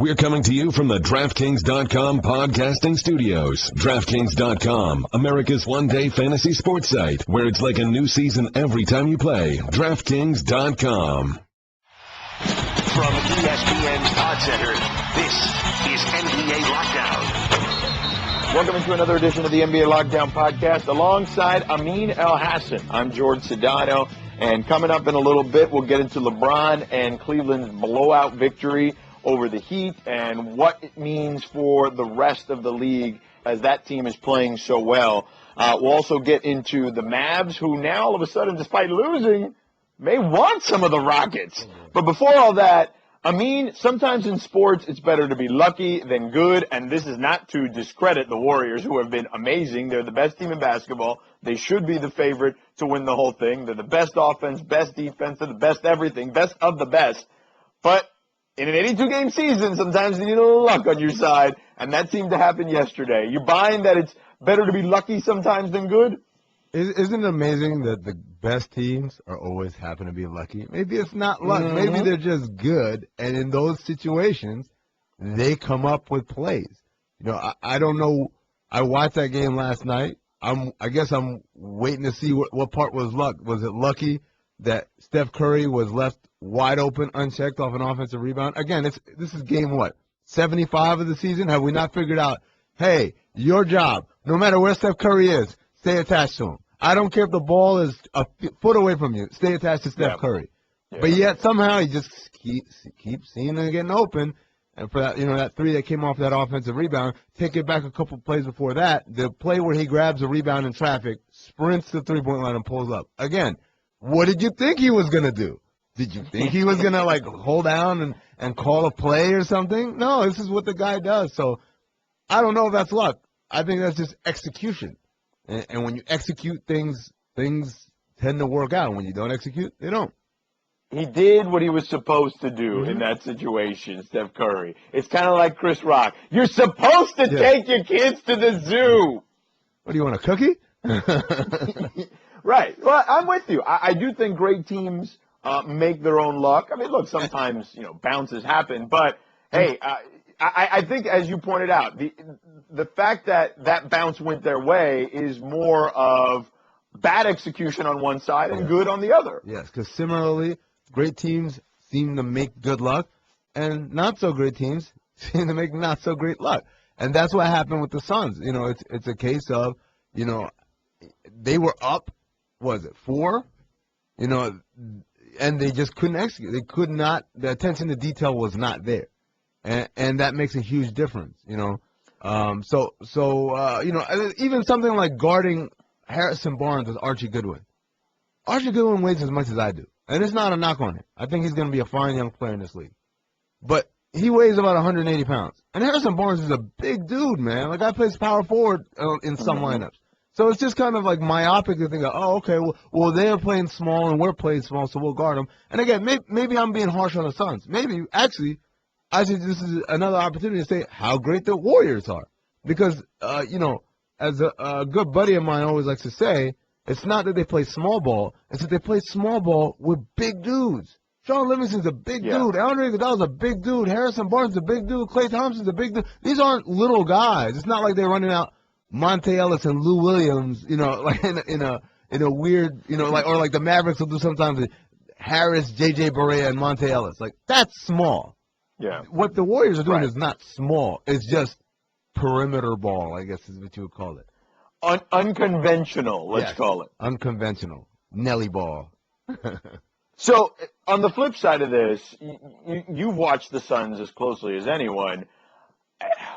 We're coming to you from the DraftKings.com podcasting studios. DraftKings.com, America's one-day fantasy sports site, where it's like a new season every time you play. DraftKings.com. From ESPN's Pod Center, this is NBA Lockdown. Welcome to another edition of the NBA Lockdown podcast alongside Amin Elhassan. I'm Jorge Sedano, and coming up in a little bit, we'll get into LeBron and Cleveland's blowout victory over the Heat and what it means for the rest of the league as that team is playing so well. We'll also get into the Mavs, who now all of a sudden, despite losing, may want some of the Rockets. But before all that, I mean, sometimes in sports it's better to be lucky than good, and this is not to discredit the Warriors, who have been amazing. They're the best team in basketball. They should be the favorite to win the whole thing. They're the best offense, best defense, they're the best everything, best of the best. But in an 82-game season, sometimes you need a little luck on your side, and that seemed to happen yesterday. You buying that it's better to be lucky sometimes than good? Isn't it amazing that the best teams are always happen to be lucky? Maybe it's not luck. Mm-hmm. Maybe they're just good, and in those situations, they come up with plays. You know, I don't know. I watched that game last night. I guess I'm waiting to see what part was luck. Was it lucky that Steph Curry was left wide open, unchecked off an offensive rebound? Again, this is game what? 75 of the season? Have we not figured out, hey, your job, no matter where Steph Curry is, stay attached to him. I don't care if the ball is a foot away from you. Stay attached to Steph Curry. Yeah. But yet somehow he just keeps seeing it getting open. And for that, that three that came off that offensive rebound, take it back a couple plays before that, the play where he grabs a rebound in traffic, sprints to the three-point line and pulls up. Again, what did you think he was going to do? Did you think he was going to, hold down and call a play or something? No, this is what the guy does. So I don't know if that's luck. I think that's just execution. And when you execute things tend to work out. When you don't execute, they don't. He did what he was supposed to do in that situation, Steph Curry. It's kind of like Chris Rock. You're supposed to take your kids to the zoo. What, do you want a cookie? Right. Well, I'm with you. I do think great teams make their own luck. I mean, look, sometimes, bounces happen. But, hey, I think, as you pointed out, the fact that bounce went their way is more of bad execution on one side and good on the other. Yes, because similarly, great teams seem to make good luck, and not-so-great teams seem to make not-so-great luck. And that's what happened with the Suns. It's a case of, they were up, 4? And they just couldn't execute. They could not. The attention to detail was not there, and that makes a huge difference. Even something like guarding Harrison Barnes with Archie Goodwin. Archie Goodwin weighs as much as I do, and it's not a knock on him. I think he's going to be a fine young player in this league, but he weighs about 180 pounds, and Harrison Barnes is a big dude, man. Like, I plays power forward in some lineups. So it's just kind of like myopic to think, well, they're playing small and we're playing small, so we'll guard them. And again, maybe I'm being harsh on the Suns. Maybe, actually, I think this is another opportunity to say how great the Warriors are. Because, as a good buddy of mine always likes to say, it's not that they play small ball, it's that they play small ball with big dudes. Sean Livingston's a big dude. Andre Iguodala's a big dude. Harrison Barnes is a big dude. Klay Thompson's a big dude. These aren't little guys. It's not like they're running out Monte Ellis and Lou Williams, like in a weird, like the Mavericks will do sometimes. Harris, J.J. Barea, and Monte Ellis. Like, that's small. Yeah. What the Warriors are doing is not small. It's just perimeter ball, I guess is what you would call it. Unconventional, let's call it. Unconventional. Nelly ball. So, on the flip side of this, you've watched the Suns as closely as anyone.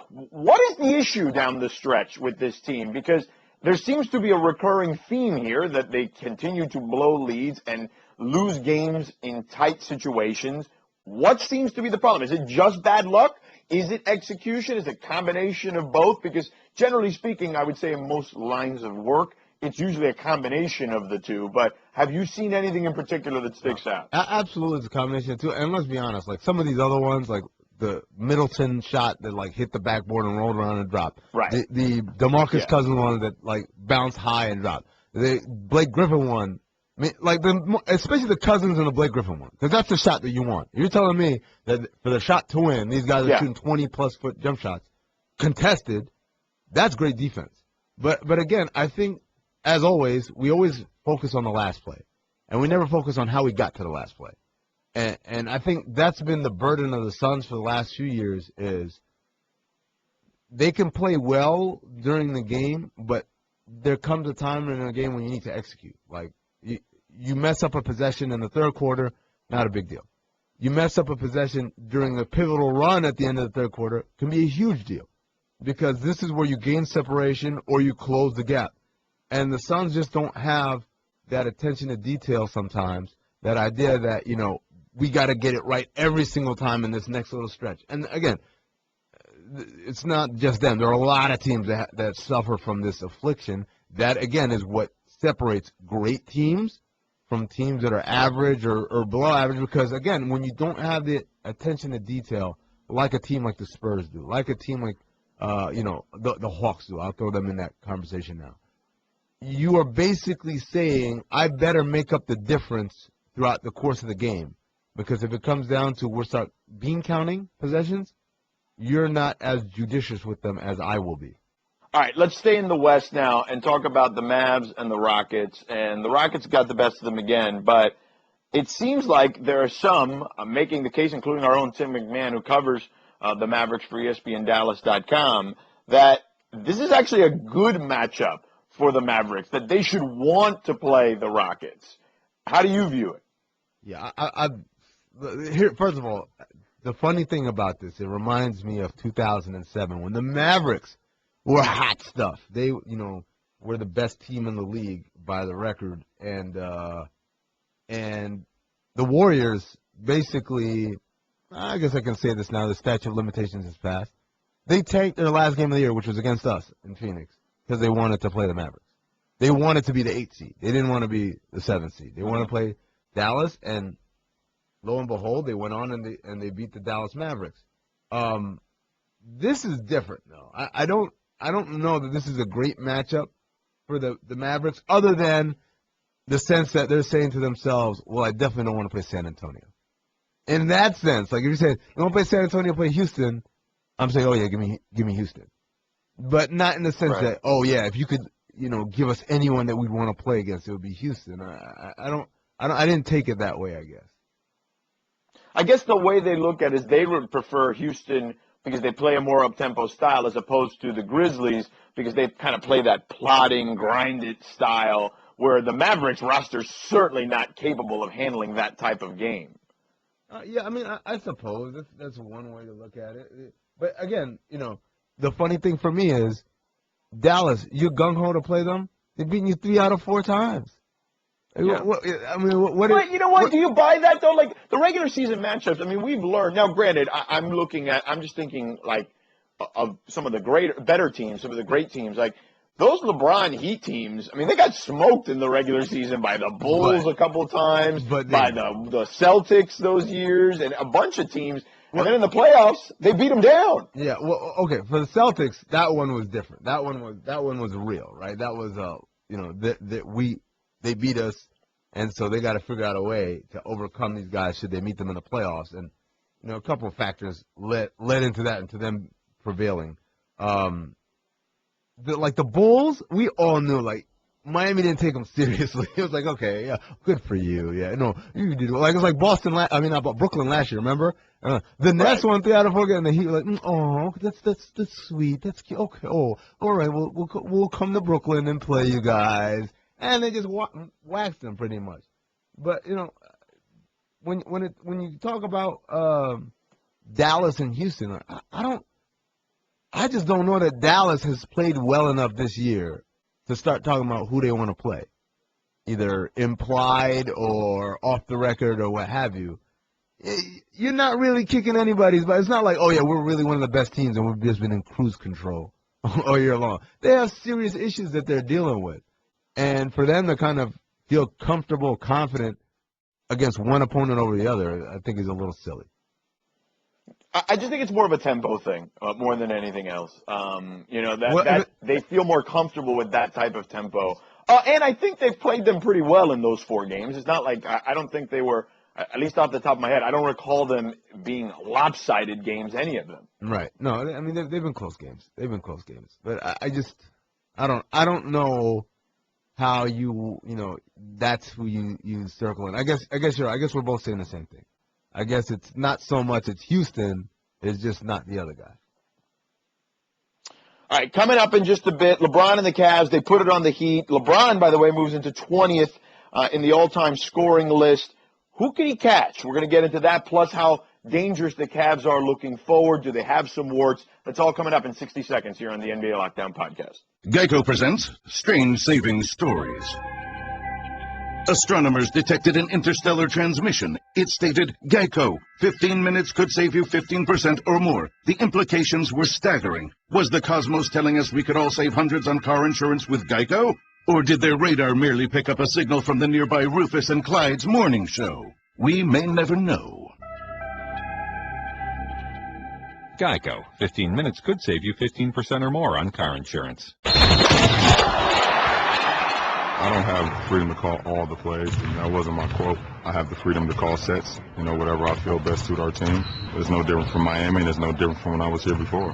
What is the issue down the stretch with this team? Because there seems to be a recurring theme here that they continue to blow leads and lose games in tight situations. What seems to be the problem? Is it just bad luck? Is it execution? Is it a combination of both? Because generally speaking, I would say in most lines of work, it's usually a combination of the two. But have you seen anything in particular that sticks out? Absolutely, it's a combination of two. And let's be honest, like some of these other ones, like the Middleton shot that hit the backboard and rolled around and dropped. Right. The DeMarcus Cousins one that bounced high and dropped. The Blake Griffin one I mean, like especially the Cousins and the Blake Griffin one, because that's the shot that you want. You're telling me that for the shot to win, these guys are shooting 20+ foot jump shots, contested. That's great defense. But again, I think as always, we always focus on the last play, and we never focus on how we got to the last play. And I think that's been the burden of the Suns for the last few years is they can play well during the game, but there comes a time in a game when you need to execute. Like, you mess up a possession in the third quarter, not a big deal. You mess up a possession during a pivotal run at the end of the third quarter, can be a huge deal because this is where you gain separation or you close the gap. And the Suns just don't have that attention to detail sometimes, that idea that, we got to get it right every single time in this next little stretch. And again, it's not just them. There are a lot of teams that suffer from this affliction. That, again, is what separates great teams from teams that are average or below average because, again, when you don't have the attention to detail like a team like the Spurs do, like a team like, the Hawks do, I'll throw them in that conversation now, you are basically saying, I better make up the difference throughout the course of the game because if it comes down to we'll start bean counting possessions, you're not as judicious with them as I will be. All right, let's stay in the West now and talk about the Mavs and the Rockets. And the Rockets got the best of them again, but it seems like there are some making the case, including our own Tim McMahon, who covers the Mavericks for ESPNDallas.com, that this is actually a good matchup for the Mavericks, that they should want to play the Rockets. How do you view it? Yeah, here, first of all, the funny thing about this, it reminds me of 2007 when the Mavericks were hot stuff. They, were the best team in the league by the record, and the Warriors basically, I guess I can say this now, the statute of limitations has passed. They tanked their last game of the year, which was against us in Phoenix, because they wanted to play the Mavericks. They wanted to be the 8th seed. They didn't want to be the 7th seed. They wanted to play Dallas, and lo and behold, they went on and they beat the Dallas Mavericks. This is different, though. I don't know that this is a great matchup for the Mavericks, other than the sense that they're saying to themselves, well, I definitely don't want to play San Antonio. In that sense, like if you say, you want to play San Antonio, play Houston, I'm saying, oh, yeah, give me Houston. But not in the sense that, oh, yeah, if you could, give us anyone that we'd want to play against, it would be Houston. I didn't take it that way, I guess. I guess the way they look at it is they would prefer Houston because they play a more up-tempo style as opposed to the Grizzlies because they kind of play that plodding, grinded style where the Mavericks roster is certainly not capable of handling that type of game. Yeah, I mean, I suppose that's one way to look at it. But again, the funny thing for me is Dallas, you're gung-ho to play them. They've beaten you 3 out of 4 times. Yeah. But you know what? Do you buy that, though? Like, the regular season matchups, I mean, we've learned. Now, granted, I'm just thinking, like, of some of the better teams, some of the great teams. Like, those LeBron Heat teams, I mean, they got smoked in the regular season by the Bulls a couple times, by the Celtics those years, and a bunch of teams. And then in the playoffs, they beat them down. Yeah, well, okay, for the Celtics, that one was different. That one was real, right? That was, they beat us, and so they got to figure out a way to overcome these guys should they meet them in the playoffs. And, a couple of factors led into that, into them prevailing. The Bulls, we all knew, like, Miami didn't take them seriously. It was like, okay, yeah, good for you. Yeah, no, you did. Like, it was like Brooklyn last year, remember? The Nets won 3 out of 4 games, and the Heat were like, oh, that's sweet. That's cute. Okay, oh, all right, we'll come to Brooklyn and play you guys. And they just waxed them pretty much. But, when you talk about Dallas and Houston, I just don't know that Dallas has played well enough this year to start talking about who they want to play, either implied or off the record or what have you. You're not really kicking anybody's, but it's not like, oh, yeah, we're really one of the best teams and we've just been in cruise control all year long. They have serious issues that they're dealing with. And for them to kind of feel comfortable, confident against one opponent over the other, I think is a little silly. I just think it's more of a tempo thing, more than anything else. They feel more comfortable with that type of tempo And I think they've played them pretty well in those 4 games. It's not like I don't think they were, at least off the top of my head, I don't recall them being lopsided games, any of them. Right. No, I mean they've been close games. They've been close games. But I don't know how that's who you circle in. I guess we're both saying the same thing. I guess it's not so much it's Houston, it's just not the other guy. All right, coming up in just a bit, LeBron and the Cavs, they put it on the Heat. LeBron, by the way, moves into 20th in the all-time scoring list. Who can he catch? We're going to get into that, plus how dangerous the Cavs are looking forward. Do they have some warts? That's all coming up in 60 seconds here on the NBA Lockdown Podcast. Geico presents Strange Saving Stories. Astronomers detected an interstellar transmission. It stated, Geico, 15 minutes could save you 15% or more. The implications were staggering. Was the cosmos telling us we could all save hundreds on car insurance with Geico? Or did their radar merely pick up a signal from the nearby Rufus and Clyde's morning show? We may never know. Geico. 15 minutes could save you 15% or more on car insurance. I don't have the freedom to call all the plays, and that wasn't my quote. I have the freedom to call sets, whatever I feel best suit our team. It's no different from Miami, and it's no different from when I was here before.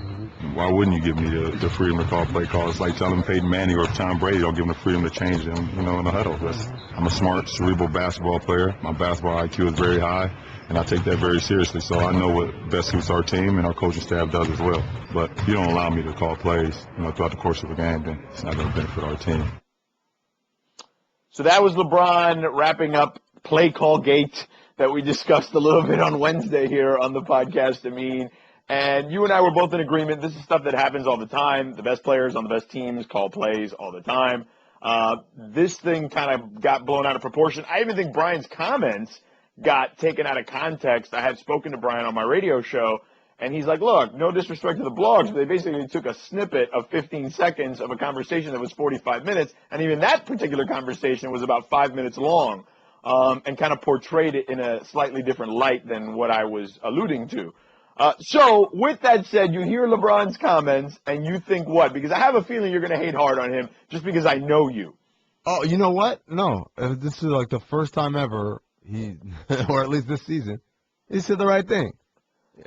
Why wouldn't you give me the freedom to call play calls? It's like telling Peyton Manning or Tom Brady, don't give them the freedom to change them, in the huddle. I'm a smart, cerebral basketball player. My basketball IQ is very high, and I take that very seriously. So I know what best suits our team, and our coaching staff does as well. But if you don't allow me to call plays, throughout the course of a game, then it's not going to benefit our team. So that was LeBron wrapping up play call gate that we discussed a little bit on Wednesday here on the podcast, Amin. And you and I were both in agreement. This is stuff that happens all the time. The best players on the best teams call plays all the time. This thing kind of got blown out of proportion. I even think Brian's comments got taken out of context. I had spoken to Brian on my radio show, and he's like, look, no disrespect to the blogs, but they basically took a snippet of 15 seconds of a conversation that was 45 minutes, and even that particular conversation was about 5 minutes long, and kind of portrayed it in a slightly different light than what I was alluding to. So, with that said, you hear LeBron's comments, and you think what? Because I have a feeling you're going to hate hard on him just because I know you. Oh, you know what? No. This is like the first time ever or at least this season, he said the right thing.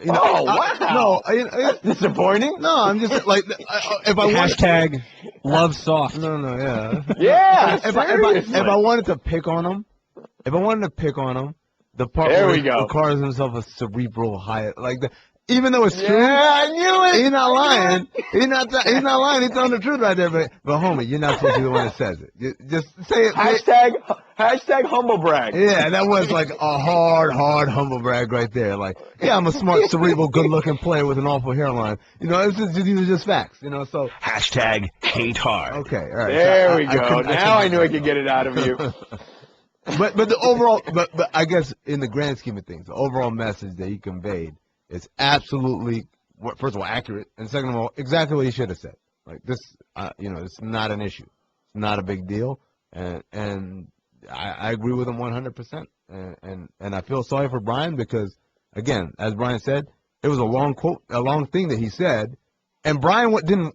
Wow. No, that's disappointing. No, I'm just like, if I hashtag love soft. No, yeah. Yeah, if I wanted to pick on him, the part where he calls himself a cerebral high, even though it's true, I knew it. He's not lying. He's not lying. He's telling the truth right there. But homie, you're not supposed to be the one that says it. Just say it. Hashtag humble brag. Yeah, that was like a hard humble brag right there. I'm a smart, cerebral, good-looking player with an awful hairline. These are just facts. So hashtag hate hard. Okay, all right. There we go. Now I knew I could get it out of you. But the overall, but I guess in the grand scheme of things, the overall message that he conveyed is absolutely, first of all, accurate, and second of all, exactly what he should have said. It's not an issue. It's not a big deal, and I agree with him 100%. And I feel sorry for Brian because, again, as Brian said, it was a long quote, a long thing that he said, and Brian didn't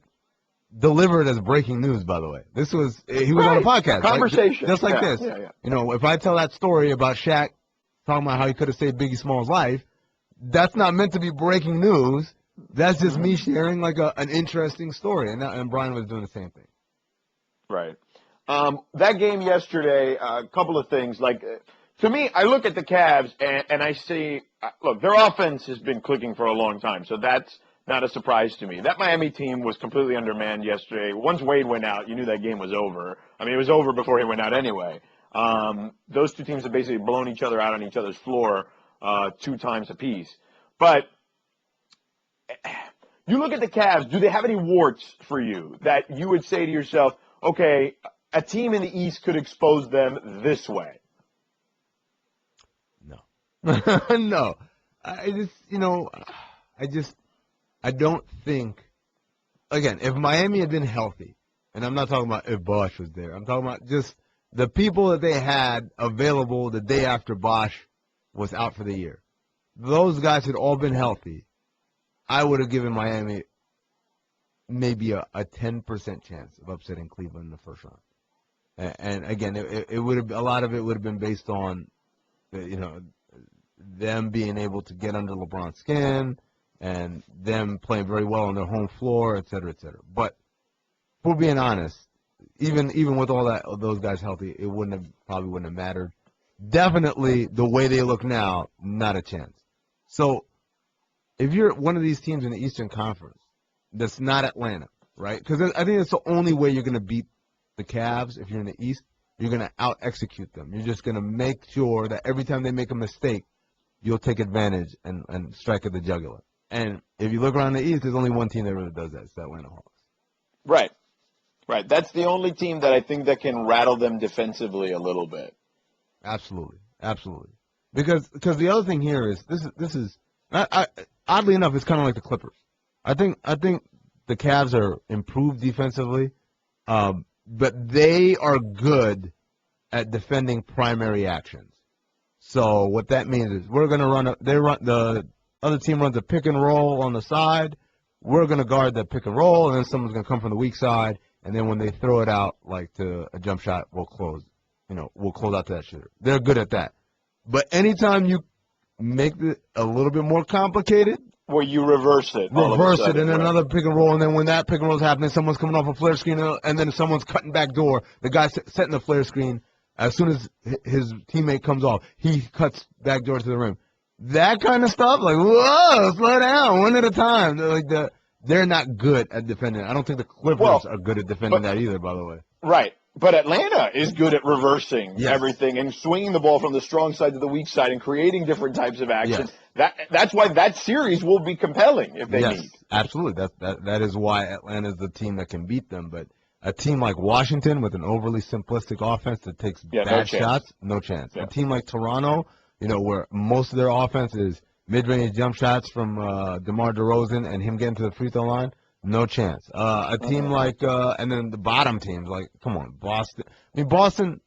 deliver it as breaking news. By the way, he was on a podcast, conversation, just like this. Yeah. If I tell that story about Shaq talking about how he could have saved Biggie Small's life, that's not meant to be breaking news. That's just me sharing an interesting story, and Brian was doing the same thing. Right. That game yesterday, a couple of things. To me, I look at the Cavs and I see, look, their offense has been clicking for a long time, so that's not a surprise to me. That Miami team was completely undermanned yesterday. Once Wade went out, you knew that game was over. I mean, it was over before he went out anyway. Those two teams have basically blown each other out on each other's floor 2 times apiece. But you look at the Cavs, do they have any warts for you that you would say to yourself, okay, a team in the East could expose them this way? No. No. I don't think, again, if Miami had been healthy, and I'm not talking about if Bosh was there, I'm talking about just the people that they had available the day after Bosh was out for the year. Those guys had all been healthy. I would have given Miami maybe a 10% chance of upsetting Cleveland in the first round. And again, it would have, a lot of it would have been based on, them being able to get under LeBron's skin and them playing very well on their home floor, et cetera, et cetera. But if we're being honest, even with all that, those guys healthy, it probably wouldn't have mattered. Definitely the way they look now, not a chance. So if you're one of these teams in the Eastern Conference that's not Atlanta, right? Because I think it's the only way you're going to beat the Cavs if you're in the East. You're going to out-execute them. You're just going to make sure that every time they make a mistake, you'll take advantage and strike at the jugular. And if you look around the East, there's only one team that really does that. It's the Atlanta Hawks. Right. That's the only team that I think that can rattle them defensively a little bit. Absolutely. Because the other thing here is this is oddly enough, it's kind of like the Clippers. I think the Cavs are improved defensively, but they are good at defending primary actions. So what that means is we're going to the other team runs a pick and roll on the side. We're going to guard the pick and roll, and then someone's going to come from the weak side, and then when they throw it out like to a jump shot, we'll close out to that shooter. They're good at that. But anytime you make it a little bit more complicated, where you reverse it, and then another pick and roll, and then when that pick and roll is happening, someone's coming off a flare screen, and then someone's cutting back door. The guy setting the flare screen, as soon as his teammate comes off, he cuts back door to the rim. That kind of stuff, like, whoa, slow down, one at a time. They're not good at defending. I don't think the Clippers are good at defending that either, by the way. Right. But Atlanta is good at reversing everything and swinging the ball from the strong side to the weak side and creating different types of action. Yes. That's why that series will be compelling if they meet. Absolutely. That is why Atlanta is the team that can beat them. But a team like Washington with an overly simplistic offense that takes bad shots, no chance. Yeah. A team like Toronto, where most of their offense is mid-range jump shots from DeMar DeRozan and him getting to the free throw line, no chance. A team like, and then the bottom teams, like, come on, Boston. I mean, Boston,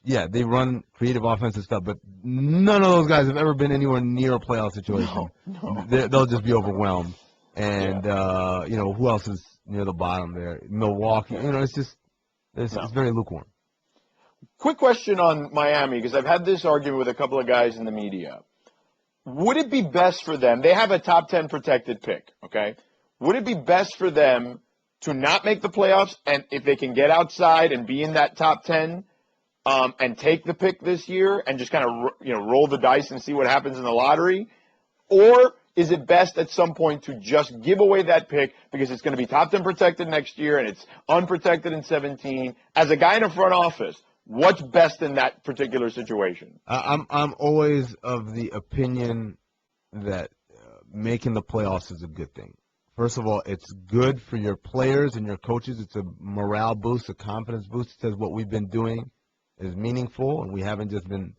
they run creative offensive stuff, but none of those guys have ever been anywhere near a playoff situation. No. They'll just be overwhelmed. And, who else is near the bottom there? Milwaukee. It's very lukewarm. Quick question on Miami, because I've had this argument with a couple of guys in the media. Would it be best for them? They have a top 10 protected pick, okay? Would it be best for them to not make the playoffs, and if they can get outside and be in that top 10 and take the pick this year and just kind of roll the dice and see what happens in the lottery? Or is it best at some point to just give away that pick because it's going to be top 10 protected next year and it's unprotected in 17? As a guy in a front office, what's best in that particular situation? I'm always of the opinion that making the playoffs is a good thing. First of all, it's good for your players and your coaches. It's a morale boost, a confidence boost. It says what we've been doing is meaningful, and we haven't just been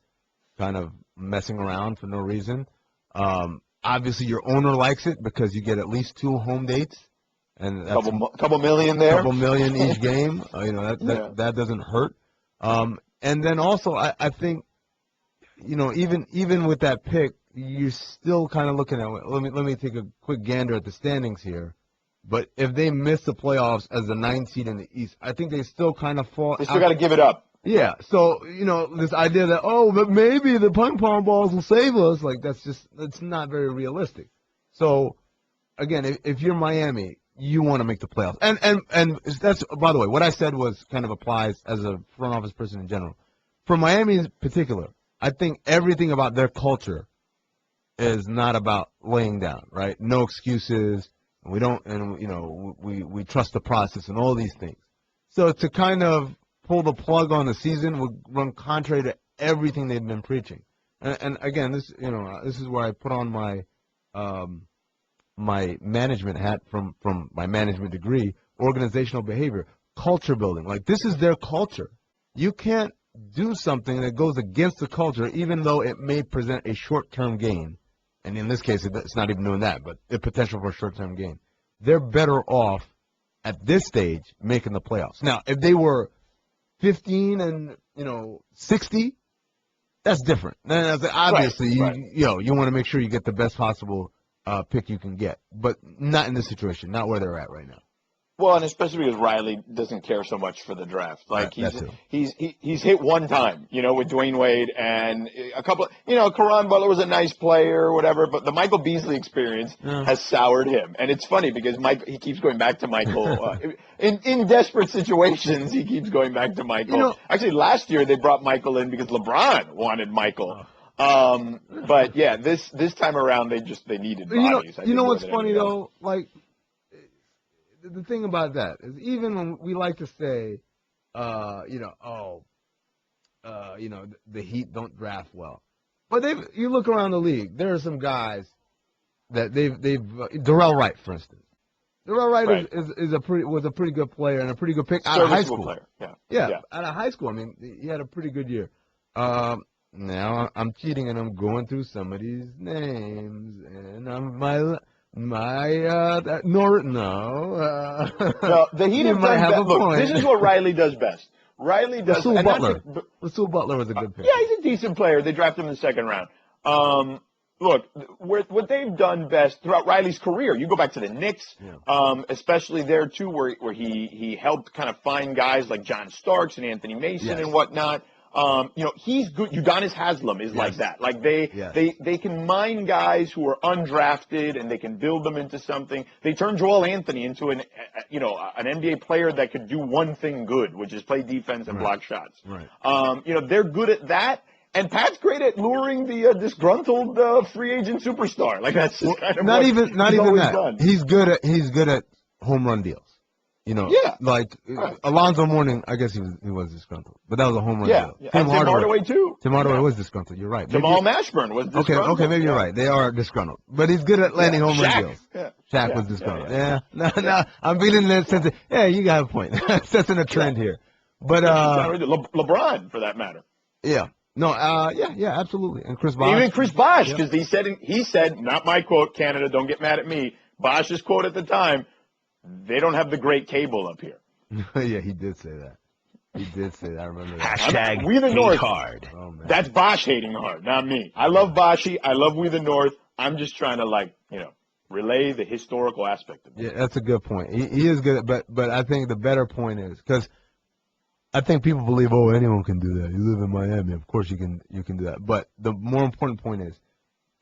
kind of messing around for no reason. Obviously, your owner likes it because you get at least 2 home dates, and that's couple million there. Couple million each game. That doesn't hurt. And then also, I think, even with that pick, you're still kind of looking at. Let me take a quick gander at the standings here. But if they miss the playoffs as the 9th seed in the East, I think they still kind of fall. They still got to give it up. Yeah. So this idea that but maybe the ping pong balls will save us, like that's not very realistic. So again, if you're Miami, you want to make the playoffs, and that's, by the way, what I said was kind of applies as a front office person in general. For Miami in particular, I think everything about their culture is not about laying down, right? No excuses. We don't, and we trust the process and all these things. So to kind of pull the plug on the season would run contrary to everything they've been preaching. And again, this is where I put on my my management hat from my management degree, organizational behavior, culture building. Like, this is their culture. You can't do something that goes against the culture, even though it may present a short-term gain. And in this case, it's not even doing that, but the potential for a short-term gain. They're better off at this stage making the playoffs. Now, if they were 15 and 60, that's different. Obviously, you want to make sure you get the best possible pick you can get, but not in this situation, not where they're at right now. Well, and especially because Riley doesn't care so much for the draft. Like he's hit one time, with Dwayne Wade and a couple. Caron Butler was a nice player or whatever, but the Michael Beasley experience has soured him. And it's funny because he keeps going back to Michael in desperate situations. He keeps going back to Michael. Actually, last year they brought Michael in because LeBron wanted Michael. But yeah, this time around they needed bodies. You know what's funny though, like. The thing about that is, even when we like to say, the Heat don't draft well, but you look around the league, there are some guys that they've Darrell Wright, for instance. Darrell Wright was a pretty good player and a pretty good pick out of high school. Player. Yeah, out of high school. I mean, he had a pretty good year. Now I'm cheating and I'm going through some of these names, and the Heat have done best. Look, this is what Riley does best. Riley does. Rasul Butler. Rasul Butler was a good pick. Yeah, he's a decent player. They drafted him in the second round. Look, what they've done best throughout Riley's career, you go back to the Knicks, especially there too, where he helped kind of find guys like John Starks and Anthony Mason and whatnot. He's good. Udonis Haslem is like that. Like they can mine guys who are undrafted and they can build them into something. They turned Joel Anthony into an NBA player that could do one thing good, which is play defense and block shots. Right. They're good at that. And Pat's great at luring the disgruntled free agent superstar. Like that's just kind of not even that. Done. He's good at home run deals. Alonzo Mourning, I guess he was disgruntled, but that was a home run deal. Yeah. Tim Hardaway too. Tim Hardaway was disgruntled. You're right. Jamal Mashburn was disgruntled. Okay, maybe you're right. They are disgruntled, but he's good at landing home run deals. Shaq was disgruntled. No, I'm feeling that sense. You got a point. Setting a trend here, but LeBron for that matter. Yeah. No, absolutely. And Chris Bosh. Even Chris Bosh, because he said, not my quote, Canada, don't get mad at me. Bosh's quote at the time, they don't have the great cable up here. Yeah, he did say that. I remember that. Hashtag We the North. hard. Oh, man. That's Bosh hating hard, not me. I love Boshy. I love We the North. I'm just trying to, relay the historical aspect of it. Yeah, that's a good point. He is good, but I think the better point is, because I think people believe, anyone can do that. You live in Miami, of course you can do that. But the more important point is,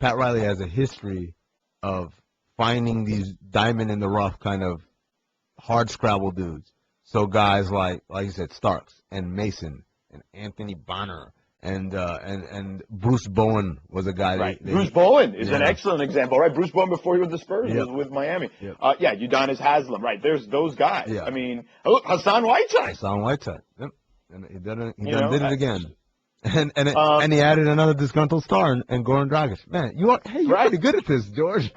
Pat Riley has a history of finding these diamond in the rough kind of hard scrabble dudes. So guys like you said, Starks and Mason and Anthony Bonner and Bruce Bowen was a guy. Right. Bruce Bowen is an excellent example, right? Bruce Bowen before he was the Spurs was with Miami. Yep. Udonis Haslem, right? There's those guys. Yeah. I mean, look, Hassan Whiteside. Yep. And he did it again. And he added another disgruntled star and Goran Dragic. Man, you're pretty good at this, George.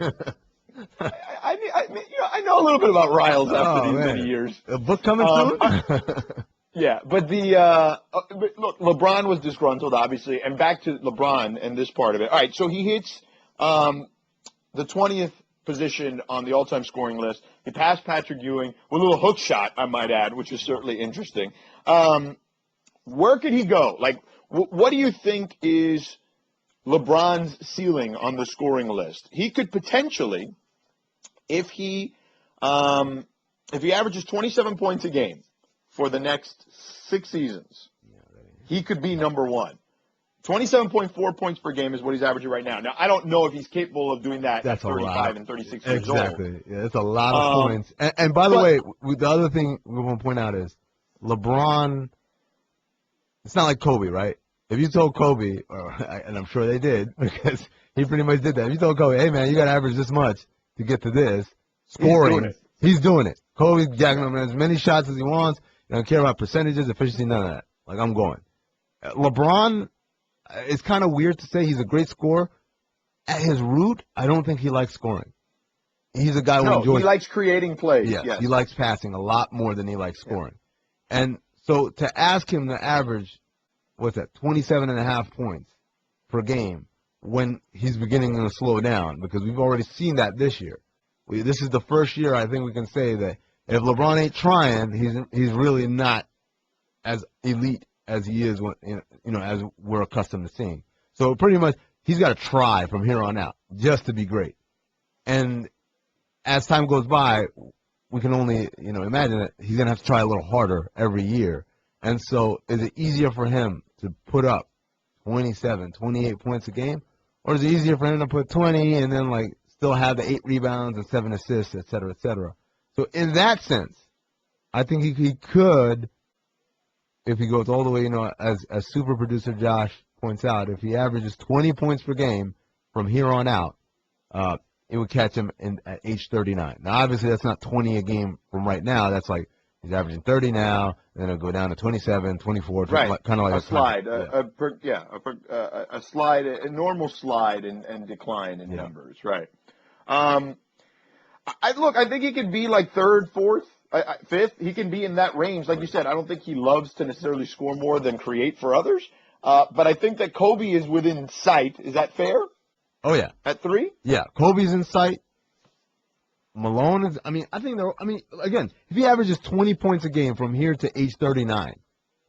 I know a little bit about Riles after these many years. A book coming soon? Yeah, but look, LeBron was disgruntled, obviously, and back to LeBron and this part of it. All right, so he hits the 20th position on the all-time scoring list. He passed Patrick Ewing with a little hook shot, I might add, which is certainly interesting. Where could he go? Like, what do you think is LeBron's ceiling on the scoring list? He could potentially, if he averages 27 points a game for the next 6 seasons, he could be number one. 27.4 points per game is what he's averaging right now. Now, I don't know if he's capable of doing that at 35 and 36 years old. Exactly. Yeah, that's a lot of points. And by the way, the other thing we want to point out is LeBron, it's not like Kobe, right? If you told Kobe, and I'm sure they did, because he pretty much did that. If you told Kobe, hey, man, you got to average this much to get to this, scoring, he's doing it. Kobe's jacking him as many shots as he wants. He don't care about percentages, efficiency, none of that. Like, I'm going. LeBron, it's kind of weird to say he's a great scorer. At his root, I don't think he likes scoring. He's a guy who enjoys. He likes creating plays. Yes, he likes passing a lot more than he likes scoring. Yeah. And so to ask him to average, 27.5 points per game when he's beginning to slow down, because we've already seen that this year. This is the first year I think we can say that if LeBron ain't trying, he's really not as elite as he is when, as we're accustomed to seeing. So pretty much he's got to try from here on out just to be great. And as time goes by, we can only, imagine that he's going to have to try a little harder every year. And so is it easier for him to put up 27, 28 points a game? Or is it easier for him to put 20 and then, still have the 8 rebounds and 7 assists, et cetera, et cetera? So in that sense, I think he could, if he goes all the way, as super producer Josh points out, if he averages 20 points per game from here on out, it would catch him at age 39. Now, obviously, that's not 20 a game from right now. That's he's averaging 30 now, and then it'll go down to 27, 24, right. Kind of like a slide. A slide, a normal slide and decline in numbers, right. I think he could be third, fourth, fifth. He can be in that range. Like you said, I don't think he loves to necessarily score more than create for others. But I think that Kobe is within sight. Is that fair? Oh, yeah. At 3? Yeah. Kobe's in sight. Malone is, again, if he averages 20 points a game from here to age 39,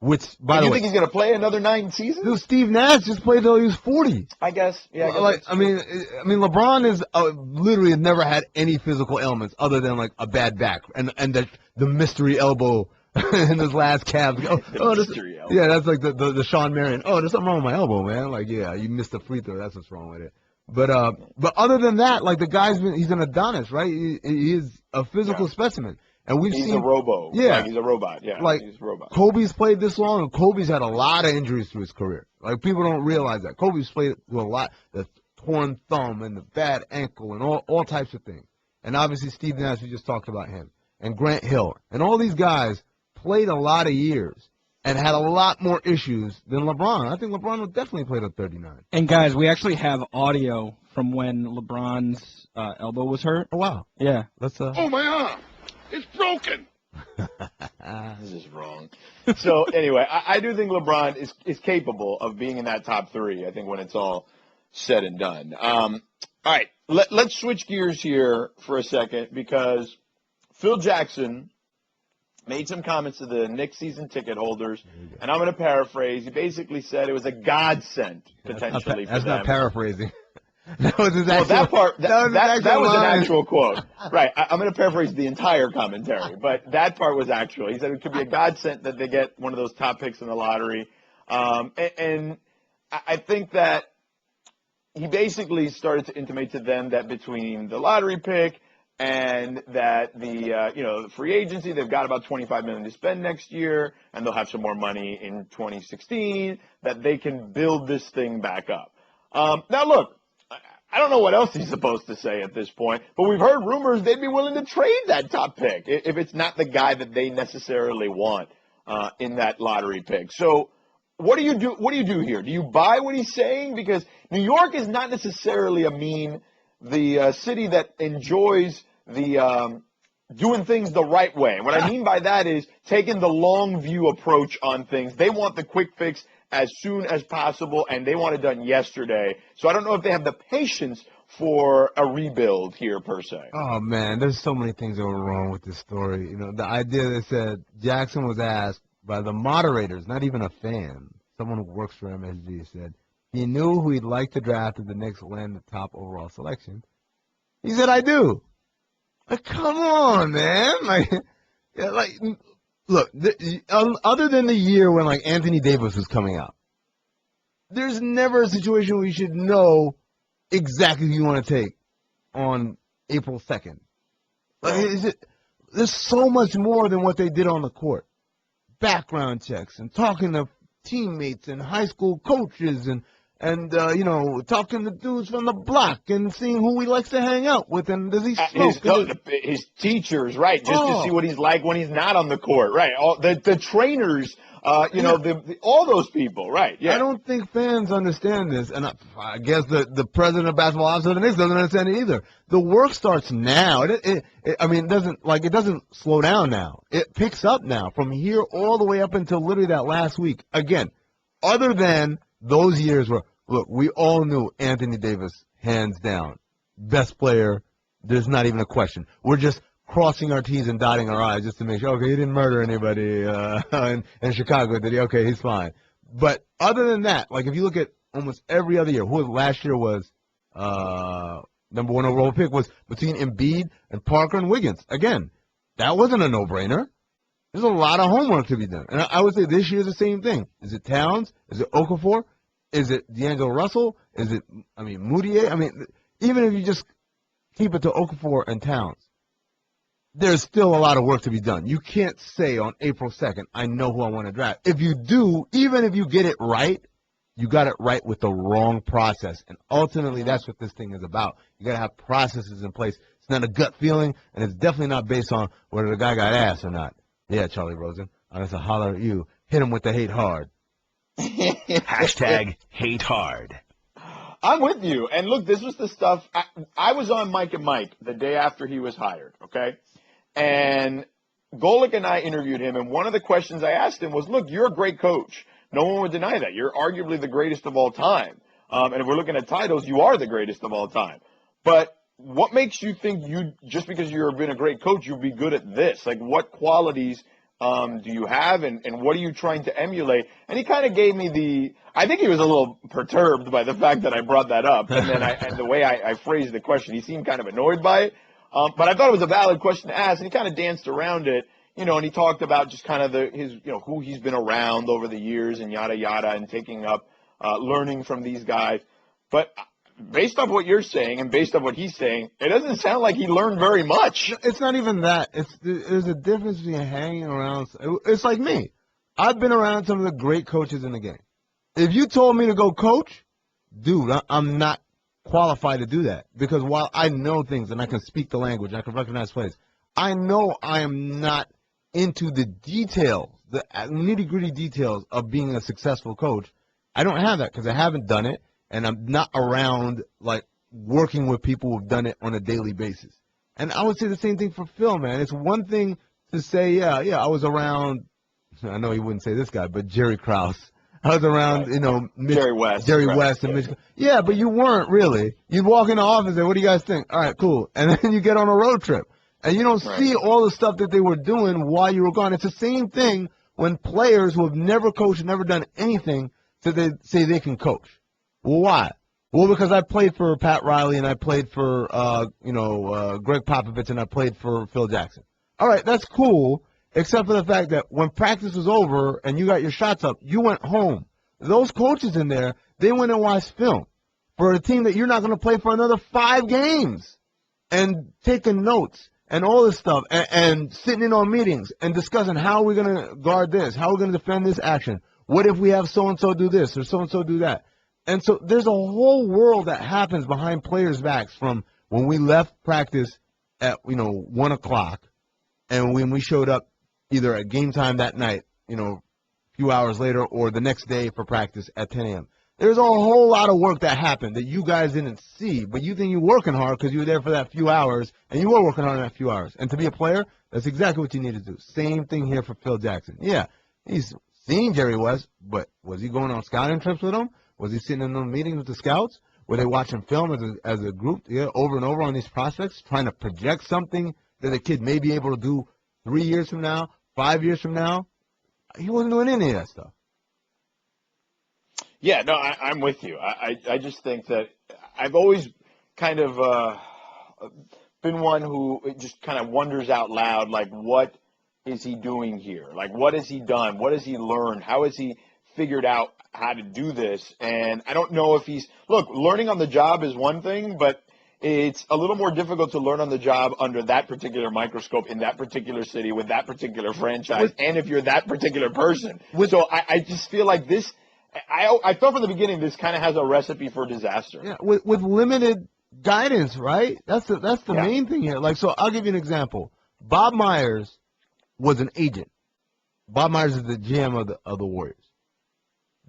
which, by the way. You think he's going to play another 9 seasons? Dude, Steve Nash just played till he was 40. I guess. Yeah. LeBron is literally never had any physical ailments other than, a bad back and the mystery elbow in his last calf. Mystery elbow. Yeah, that's like the Sean Marion. Oh, there's something wrong with my elbow, man. You missed the free throw. That's what's wrong with it. But other than that, the guy's he's an Adonis, right? He is a physical specimen. And he's a robo. Yeah. He's a robot. Yeah. He's a robot. Kobe's played this long, and Kobe's had a lot of injuries through his career. People don't realize that. Kobe's played through a lot, the torn thumb and the bad ankle and all types of things. And obviously Steve Nash, we just talked about him. And Grant Hill. And all these guys played a lot of years and had a lot more issues than LeBron. I think LeBron would definitely play to 39. And, guys, we actually have audio from when LeBron's elbow was hurt. Oh, wow. Yeah. Let's Oh, my arm! It's broken! This is wrong. So, anyway, I do think LeBron is capable of being in that top 3, I think, when it's all said and done. All right, let's switch gears here for a second because Phil Jackson made some comments to the Knicks season ticket holders, and I'm going to paraphrase. He basically said it was a godsend, potentially, for them. That's not paraphrasing. That was his actual, that was an actual quote. Right. I'm going to paraphrase the entire commentary, but that part was actual. He said it could be a godsend that they get one of those top picks in the lottery. And I think that he basically started to intimate to them that between the lottery pick and that the free agency, they've got about $25 million to spend next year, and they'll have some more money in 2016, that they can build this thing back up. Now, look, I don't know what else he's supposed to say at this point, but we've heard rumors they'd be willing to trade that top pick if it's not the guy that they necessarily want in that lottery pick. So what do you do? What do you do here? Do you buy what he's saying? Because New York is not necessarily the city that enjoys the doing things the right way. And what I mean by that is taking the long view approach on things. They want the quick fix as soon as possible, and they want it done yesterday. So I don't know if they have the patience for a rebuild here, per se. Oh, man, there's so many things that were wrong with this story. The idea that said Jackson was asked by the moderators, not even a fan, someone who works for MSG, said he knew who he'd like to draft if the Knicks land the top overall selection. He said, I do. Come on, man. Look, other than the year when, Anthony Davis was coming out, there's never a situation where you should know exactly who you want to take on April 2nd. There's so much more than what they did on the court. Background checks and talking to teammates and high school coaches and talking to dudes from the block and seeing who he likes to hang out with, and does he smoke? His teachers, right, just to see what he's like when he's not on the court, right? All the trainers, all those people, right? Yeah. I don't think fans understand this, and I guess the president of basketball office of the Knicks doesn't understand it either. The work starts now. It doesn't slow down now. It picks up now from here all the way up until literally that last week. Again, other than those years where, look, we all knew Anthony Davis, hands down, best player. There's not even a question. We're just crossing our T's and dotting our I's just to make sure, okay, he didn't murder anybody in Chicago, did he? Okay, he's fine. But other than that, if you look at almost every other year, last year was number 1 overall pick was between Embiid and Parker and Wiggins. Again, That wasn't a no-brainer. There's a lot of homework to be done. And I would say this year's the same thing. Is it Towns? Is it Okafor? Is it D'Angelo Russell? Is it, Moutier? Even if you just keep it to Okafor and Towns, there's still a lot of work to be done. You can't say on April 2nd, I know who I want to draft. If you do, even if you get it right, you got it right with the wrong process. And ultimately, that's what this thing is about. You got to have processes in place. It's not a gut feeling, and it's definitely not based on whether the guy got ass or not. Yeah, Charlie Rosen. I'm going to holler at you. Hit him with the hate hard. Hashtag hate hard. I'm with you. And look, this was the stuff. I was on Mike and Mike the day after he was hired, okay? And Golick and I interviewed him, and one of the questions I asked him was, look, you're a great coach. No one would deny that. You're arguably the greatest of all time. And if we're looking at titles, you are the greatest of all time. But what makes you think just because you've been a great coach, you'll be good at this? Like, what qualities do you have, and what are you trying to emulate? And he kind of gave me I think he was a little perturbed by the fact that I brought that up. And then and the way I phrased the question, he seemed kind of annoyed by it. But I thought it was a valid question to ask, and he kind of danced around it. And he talked about just kind of who he's been around over the years and yada, yada, and taking up, learning from these guys. But based off what you're saying and based off what he's saying, it doesn't sound like he learned very much. It's not even that. There's a difference between hanging around. It's like me. I've been around some of the great coaches in the game. If you told me to go coach, dude, I'm not qualified to do that. Because while I know things and I can speak the language, I can recognize plays, I know I am not into the details, the nitty-gritty details of being a successful coach. I don't have that because I haven't done it, and I'm not around, like, working with people who've done it on a daily basis. And I would say the same thing for Phil, man. It's one thing to say, yeah, I was around, I know he wouldn't say this guy, but Jerry Krause. I was around, Jerry West and Mitch. Yeah, but you weren't really. You'd walk in the office and say, what do you guys think? All right, cool. And then you get on a road trip. And you don't see all the stuff that they were doing while you were gone. It's the same thing when players who have never coached, never done anything, say they can coach. Well, why? Well, because I played for Pat Riley and I played for, Greg Popovich and I played for Phil Jackson. All right, that's cool, except for the fact that when practice was over and you got your shots up, you went home. Those coaches in there, they went and watched film for a team that you're not going to play for another 5 games and taking notes and all this stuff, and sitting in on meetings and discussing how we're going to guard this, how we're going to defend this action. What if we have so-and-so do this or so-and-so do that? And so there's a whole world that happens behind players' backs from when we left practice at, 1 o'clock and when we showed up either at game time that night, a few hours later, or the next day for practice at 10 a.m. There's a whole lot of work that happened that you guys didn't see, but you think you're working hard because you were there for that few hours, and you were working hard in that few hours. And to be a player, that's exactly what you need to do. Same thing here for Phil Jackson. Yeah, he's seen Jerry West, but was he going on scouting trips with him? Was he sitting in those meetings with the scouts? Were they watching film as a group, over and over on these prospects, trying to project something that a kid may be able to do 3 years from now, 5 years from now? He wasn't doing any of that stuff. Yeah, no, I'm with you. I just think that I've always kind of been one who just kind of wonders out loud, like, what is he doing here? Like, what has he done? What has he learned? How has he figured out how to do this? And I don't know if learning on the job is one thing, but it's a little more difficult to learn on the job under that particular microscope in that particular city with that particular franchise, and if you're that particular person. So I just feel like this. I thought from the beginning this kind of has a recipe for disaster. Yeah, with limited guidance, right? That's the main thing here. Like, so I'll give you an example. Bob Myers was an agent. Bob Myers is the GM of the Warriors.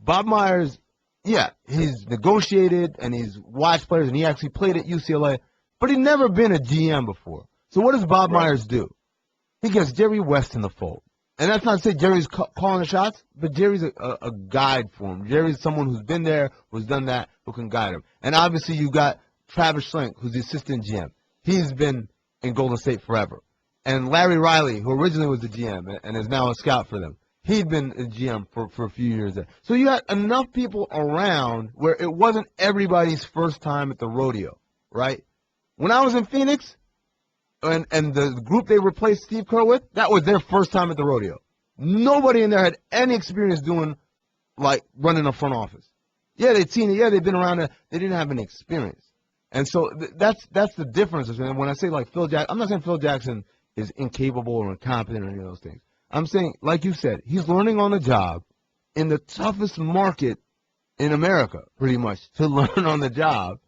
Bob Myers, yeah, he's negotiated and he's watched players and he actually played at UCLA, but he'd never been a GM before. So what does Bob Myers do? He gets Jerry West in the fold. And that's not to say Jerry's calling the shots, but Jerry's a guide for him. Jerry's someone who's been there, who's done that, who can guide him. And obviously you got Travis Schlenk, who's the assistant GM. He's been in Golden State forever. And Larry Riley, who originally was the GM and is now a scout for them, he'd been a GM for a few years there. So you had enough people around where it wasn't everybody's first time at the rodeo, right? When I was in Phoenix, and the group they replaced Steve Kerr with, that was their first time at the rodeo. Nobody in there had any experience doing, like, running a front office. Yeah, they'd seen it. Yeah, they've been around it. They didn't have any experience. And so that's the difference. And when I say, like, Phil Jackson, I'm not saying Phil Jackson is incapable or incompetent or any of those things. I'm saying, like you said, he's learning on the job in the toughest market in America, pretty much, to learn on the job.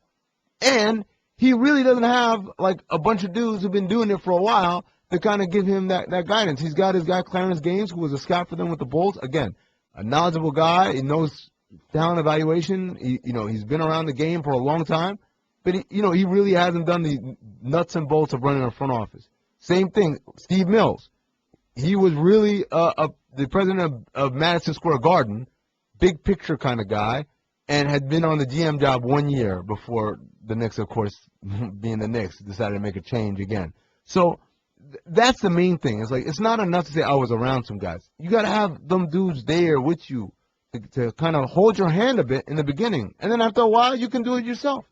And he really doesn't have, like, a bunch of dudes who've been doing it for a while to kind of give him that guidance. He's got his guy Clarence Gaines, who was a scout for them with the Bulls. Again, a knowledgeable guy. He knows talent evaluation. He's been around the game for a long time. But, he really hasn't done the nuts and bolts of running a front office. Same thing, Steve Mills. He was really the president of Madison Square Garden, big picture kind of guy, and had been on the GM job 1 year before the Knicks, of course, being the Knicks, decided to make a change again. So that's the main thing. It's like, it's not enough to say I was around some guys. You got to have them dudes there with you to kind of hold your hand a bit in the beginning. And then after a while, you can do it yourself.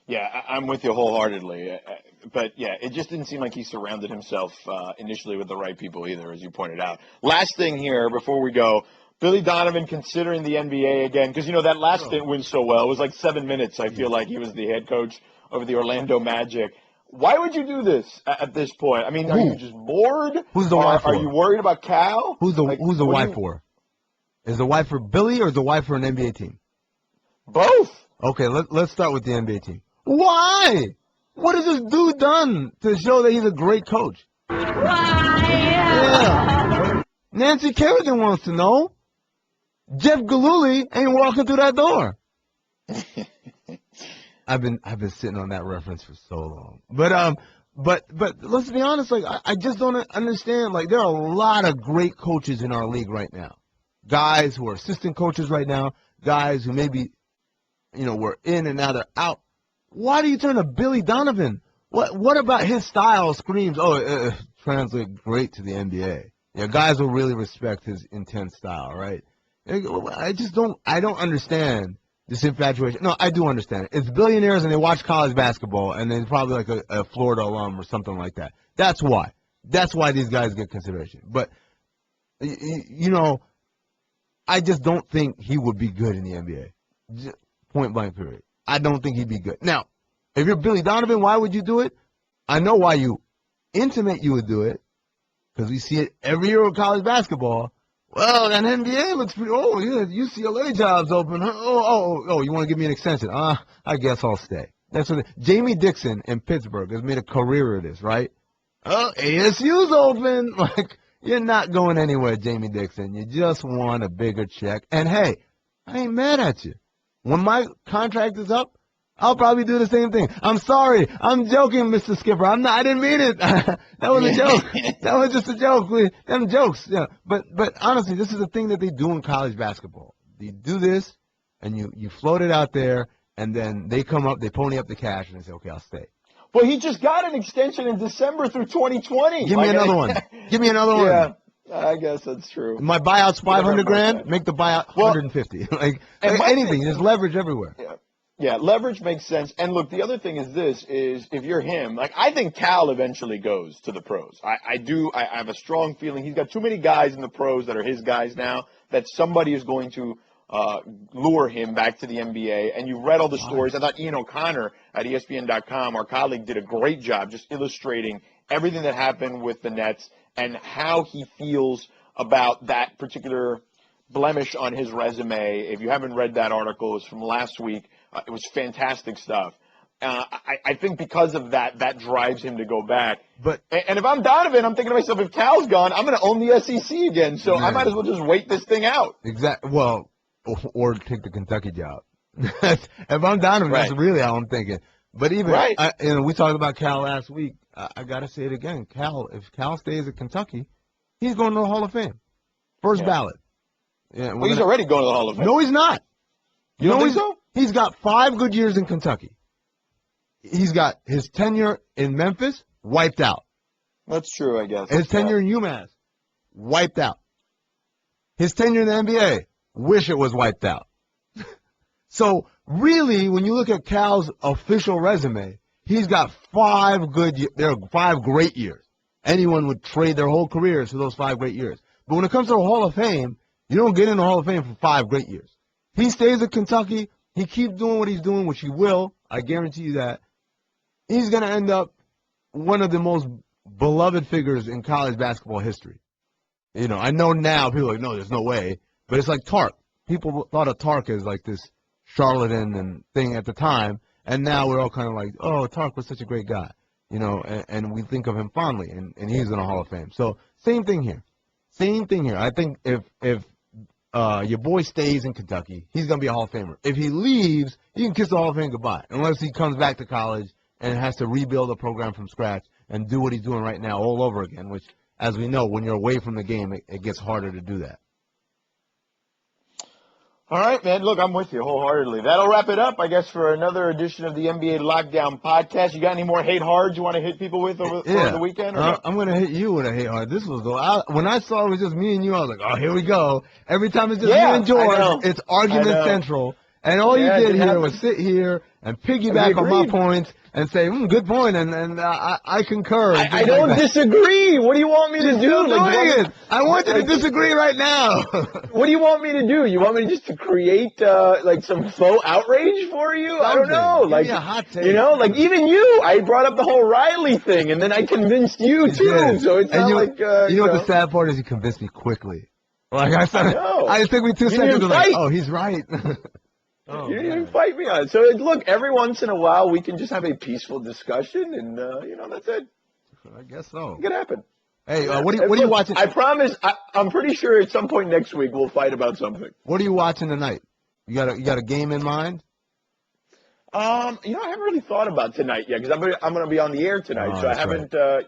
Yeah, I'm with you wholeheartedly. But, yeah, it just didn't seem like he surrounded himself initially with the right people either, as you pointed out. Last thing here before we go, Billy Donovan considering the NBA again, because, that last stint went so well. It was like 7 minutes, I feel like he was the head coach of the Orlando Magic. Why would you do this at this point? I mean, are you just bored? Who's the wife for? Are you worried about Cal? Who's the wife for? Is the wife for Billy or is the wife for an NBA team? Both. Okay, let's start with the NBA team. Why? What has this dude done to show that he's a great coach? Why? Yeah. Nancy Kerrigan wants to know. Jeff Gillooly ain't walking through that door. I've been sitting on that reference for so long. But let's be honest, like I just don't understand. Like, there are a lot of great coaches in our league right now. Guys who are assistant coaches right now, guys who maybe were in and now they're out. Why do you turn to Billy Donovan? What about his style screams, translate great to the NBA? Yeah, guys will really respect his intense style, right? I don't understand this infatuation. No, I do understand it. It's billionaires and they watch college basketball and they're probably like a Florida alum or something like that. That's why. That's why these guys get consideration. But, I just don't think he would be good in the NBA. Just point blank period. I don't think he'd be good. Now, if you're Billy Donovan, why would you do it? I know why you intimate you would do it, because we see it every year with college basketball. Well, that NBA looks pretty. Oh, yeah, UCLA jobs open. Oh, you want to give me an extension? I guess I'll stay. That's what Jamie Dixon in Pittsburgh has made a career of this, right? Oh, ASU's open. Like, you're not going anywhere, Jamie Dixon. You just want a bigger check. And hey, I ain't mad at you. When my contract is up, I'll probably do the same thing. I'm sorry. I'm joking, Mr. Skipper. I didn't mean it. That was a joke. That was just a joke. Them jokes. Yeah. But honestly, this is the thing that they do in college basketball. You do this, and you float it out there, and then they come up, they pony up the cash, and they say, okay, I'll stay. Well, he just got an extension in December through 2020. Give me another one. Give me another one. Yeah. I guess that's true. My buyout's $500,000. Make the buyout $150,000. Like anything, there's leverage everywhere. Yeah, leverage makes sense. And look, the other thing is this: is if you're him, like I think Cal eventually goes to the pros. I have a strong feeling he's got too many guys in the pros that are his guys now that somebody is going to lure him back to the NBA. And you read all the stories. I thought Ian O'Connor at ESPN.com, our colleague, did a great job just illustrating everything that happened with the Nets and how he feels about that particular blemish on his resume. If you haven't read that article, it's from last week. It was fantastic stuff. I think because of that, that drives him to go back. And if I'm Donovan, I'm thinking to myself, if Cal's gone, I'm going to own the SEC again. So I might as well just wait this thing out. Exactly. Well, or take the Kentucky job. If I'm Donovan, that's really how I'm thinking. But even, we talked about Cal last week. I got to say it again. If Cal stays at Kentucky, he's going to the Hall of Fame. First ballot. Yeah, well, he's already going to the Hall of Fame. No, he's not. You don't think so? He's got 5 good years in Kentucky. He's got his tenure in Memphis wiped out. That's true, I guess. His tenure in UMass wiped out. His tenure in the NBA, wish it was wiped out. So really, when you look at Cal's official resume, He's got 5 there are 5 great years. Anyone would trade their whole careers for those 5 great years. But when it comes to the Hall of Fame, you don't get in the Hall of Fame for 5 great years. He stays at Kentucky. He keeps doing what he's doing, which he will. I guarantee you that. He's going to end up one of the most beloved figures in college basketball history. You know, I know now people are like, no, there's no way. But it's like Tark. People thought of Tark as like this charlatan and thing at the time. And now we're all kind of like, oh, Tark was such a great guy. You know, and we think of him fondly, and he's in the Hall of Fame. So same thing here. Same thing here. I think if your boy stays in Kentucky, he's going to be a Hall of Famer. If he leaves, he can kiss the Hall of Fame goodbye, unless he comes back to college and has to rebuild a program from scratch and do what he's doing right now all over again, which, as we know, when you're away from the game, it gets harder to do that. All right, man. Look, I'm with you wholeheartedly. That'll wrap it up, I guess, for another edition of the NBA Lockdown Podcast. You got any more hate hards you want to hit people with over the weekend? Or I'm going to hit you with a hate hard. This was when I saw it was just me and you, I was like, oh, here we go. Every time it's just me and George, it's argument central. And all you did here was sit here and piggyback on my points and say, good point, and I concur. I don't disagree. What do you want me to do? I want you to disagree right now. What do you want me to do? You want me just to create some faux outrage for you? I don't know. Give me a hot take. You know, like even you, I brought up the whole Riley thing, and then I convinced you too. So it's not like you know what the sad part is? You convinced me quickly. Like I think we 2 seconds were like, oh, he's right. Oh, you didn't even fight me on it. So, look, every once in a while, we can just have a peaceful discussion, and, that's it. I guess so. It could happen. Hey, what are you watching? I promise, I'm pretty sure at some point next week we'll fight about something. What are you watching tonight? You got a game in mind? I haven't really thought about tonight yet, because I'm going to be on the air tonight, so I haven't, so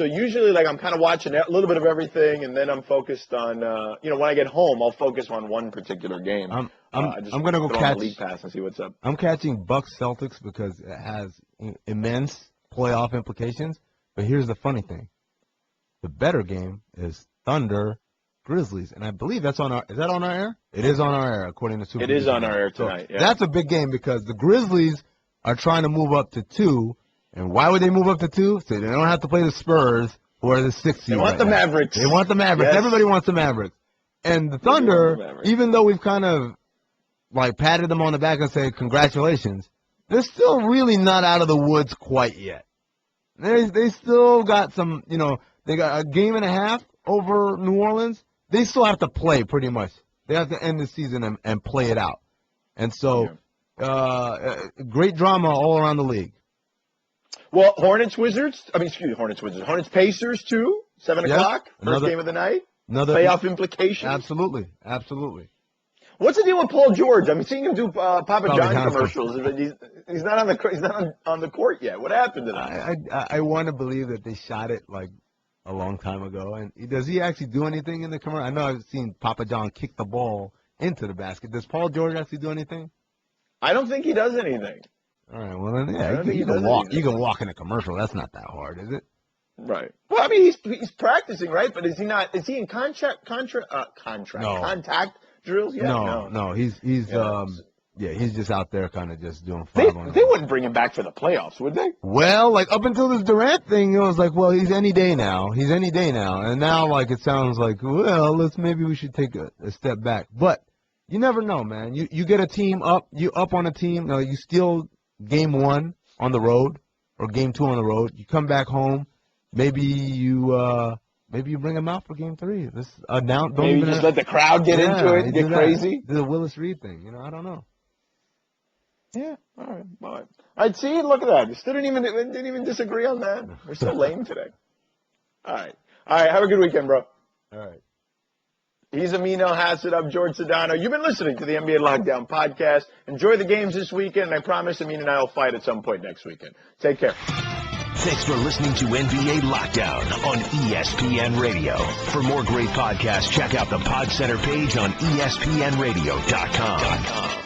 usually, like, I'm kind of watching a little bit of everything, and then I'm focused on, when I get home, I'll focus on one particular game. I'm going to go catch the League Pass and see what's up. I'm catching Bucks Celtics because it has immense playoff implications. But here's the funny thing: the better game is Thunder Grizzlies, and I believe that's on our. Is that on our air? It is on our air, according to Super. It is on our air tonight. So that's a big game because the Grizzlies are trying to move up to 2. And why would they move up to 2? So they don't have to play the Spurs, who are the 6th seed. They want the Mavericks. They want the Mavericks. Yes. Everybody wants the Mavericks. And the Thunder, even though we've kind of like patted them on the back and said congratulations, they're still really not out of the woods quite yet. They still got some, they got a game and a half over New Orleans. They still have to play pretty much. They have to end the season and play it out. And so, great drama all around the league. Well, Hornets Pacers too. 7 o'clock, first game of the night. Another playoff implications. Absolutely. What's the deal with Paul George? I'm seeing him do Papa John commercials. He's not on the court yet. What happened to that? I want to believe that they shot it like a long time ago. And does he actually do anything in the commercial? I know I've seen Papa John kick the ball into the basket. Does Paul George actually do anything? I don't think he does anything. All right. Well, then, you can walk in a commercial. That's not that hard, is it? Right. Well, I mean, he's practicing, right? But is he in contact drills yet? No. He's just out there kind of just doing 5-on-1. They wouldn't bring him back for the playoffs, would they? Well, like up until this Durant thing, it was like, well, he's any day now. And now, like, it sounds like, well, maybe we should take a step back. But you never know, man. You get a team up, you up on a team, you steal game 1 on the road or game 2 on the road. You come back home. Maybe you bring him out for game 3. Maybe just let the crowd get into it, get crazy. Do the Willis Reed thing, I don't know. Yeah, all right. I'd see. Look at that. You still didn't even disagree on that. We're so lame today. All right. Have a good weekend, bro. All right. He's Amin Elhassan. I'm Jorge Sedano. You've been listening to the NBA Lockdown Podcast. Enjoy the games this weekend, and I promise Amin and I will fight at some point next weekend. Take care. Thanks for listening to NBA Lockdown on ESPN Radio. For more great podcasts, check out the Pod Center page on ESPNradio.com.